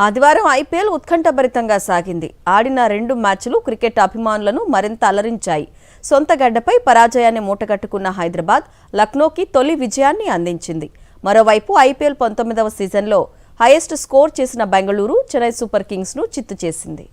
ఆదివారం ఐపీఎల్ ఉత్కంఠభరితంగా సాగింది. ఆడిన 2 మ్యాచ్లు క్రికెట్ అభిమానులను మరింత అలరించాయి. సొంత గడ్డపై పరాజయాన్ని మూటగట్టుకున్న హైదరాబాద్ లక్నోకి తొలి విజయాన్ని అందించింది. మరోవైపు ఐపీఎల్ 19వ సీజన్లో హైయెస్ట్ స్కోర్ చేసిన బెంగళూరు చెన్నై సూపర్ కింగ్స్ ను చిత్తు చేసింది.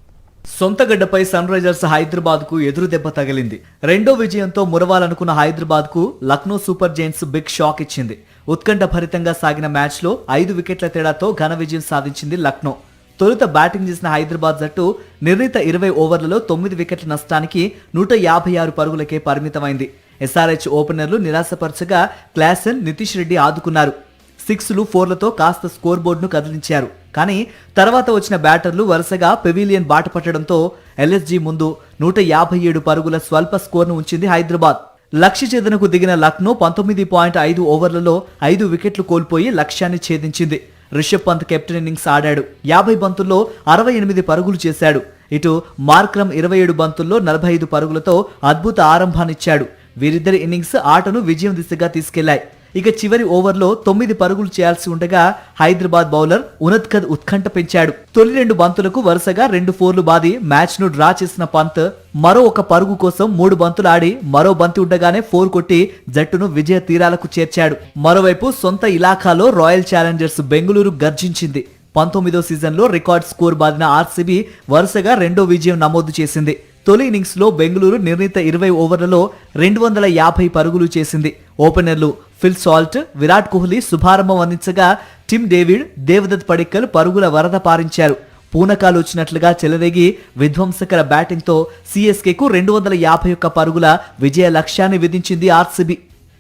సొంత గడ్డపై సన్ రైజర్స్ హైదరాబాద్ కు ఎదురు దెబ్బ తగిలింది. రెండో విజయంతో మురవాలనుకున్న హైదరాబాద్ కు Lucknow super giants big shock ఇచ్చింది. ఉత్కంఠ భరితంగా సాగిన మ్యాచ్ లో 5 వికెట్ల తేడాతో ఘన విజయం సాధించింది లక్నో. తొలుత బ్యాటింగ్ చేసిన హైదరాబాద్ జట్టు నిర్ణీత 20 ఓవర్లలో 9 వికెట్ల నష్టానికి 156 పరుగులకే పరిమితమైంది. ఎస్ఆర్హెచ్ ఓపెనర్లు నిరాశపరచగా క్లాసెన్, నితీష్ రెడ్డి ఆదుకున్నారు. 6లు, 4లతో కాస్త స్కోర్ బోర్డును కదిలించారు. కానీ తర్వాత వచ్చిన బ్యాటర్లు వరుసగా పెవిలియన్ బాట పట్టడంతో ఎల్ఎస్జీ ముందు 157 పరుగుల స్వల్ప స్కోర్ను ఉంచింది హైదరాబాద్. లక్ష్య ఛేదనకు దిగిన లక్నో 19.5 ఓవర్లలో 5 వికెట్లు కోల్పోయి లక్ష్యాన్ని ఛేదించింది. రిషబ్ పంత్ కెప్టెన్ ఇన్నింగ్స్ ఆడాడు. 50 బంతుల్లో 68 పరుగులు చేశాడు. ఇటు మార్క్రమ్ 27 బంతుల్లో 45 పరుగులతో అద్భుత ఆరంభాన్నిచ్చాడు. వీరిద్దరి ఇన్నింగ్స్ ఆటను విజయం దిశగా తీసుకెళ్లాయి. ఇక చివరి ఓవర్లో 9 పరుగులు చేయాల్సి ఉండగా హైదరాబాద్ బౌలర్ ఉనద్కద్ ఉత్కంఠ పెంచాడు. తొలి 2 బంతులకు వరుసగా 2 4లు బాది మ్యాచ్ ను డ్రా చేసిన పంత్ మరో 1 పరుగు కోసం 3 బంతులు ఆడి మరో బంతి ఉండగానే 4 కొట్టి జట్టును విజయ తీరాలకు చేర్చాడు. మరోవైపు సొంత ఇలాఖాలో రాయల్ ఛాలెంజర్స్ బెంగళూరు గర్జించింది. 19వ సీజన్లో రికార్డ్ స్కోర్ బాదిన ఆర్సీబీ వరుసగా రెండో విజయం నమోదు చేసింది. తొలి ఇన్నింగ్స్ లో బెంగళూరు నిర్ణీత 20 ఓవర్లలో 250 పరుగులు చేసింది. ఓపెనర్లు ఫిల్ సాల్ట్, విరాట్ కోహ్లీ శుభారంభం అందించగా టిమ్ డేవిడ్, దేవదత్ పడిక్కల్ పరుగుల వరద పారించారు. పూనకాలు వచ్చినట్లుగా చెలరేగి విధ్వంసకర బ్యాటింగ్ తో సిఎస్కేకు 251 పరుగుల విజయ లక్ష్యాన్ని విధించింది ఆర్సీబీ.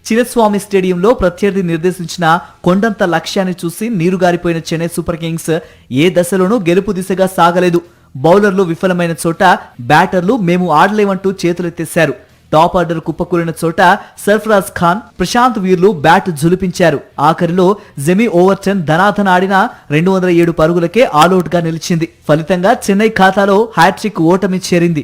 చిన్నస్వామి స్టేడియంలో ప్రత్యర్థి నిర్దేశించిన కొండంత లక్ష్యాన్ని చూసి నీరుగారిపోయిన చెన్నై సూపర్ కింగ్స్ ఏ దశలోనూ గెలుపు దిశగా సాగలేదు. బౌలర్లు విఫలమైన చోట బ్యాటర్లు మేము ఆడలేమంటూ చేతులెత్తేశారు. టాప్ ఆర్డర్ కుప్పకూలిన చోట సర్ఫరాజ్ ఖాన్, ప్రశాంత్ వీర్లు బ్యాట్ జులిపించారు. ఆఖరిలో జెమీ ఓవర్టన్ ధనాధన ఆడిన 207 పరుగులకే ఆల్అౌట్ గా నిలిచింది. ఫలితంగా చెన్నై ఖాతాలో హ్యాట్రిక్ ఓటమి చేరింది.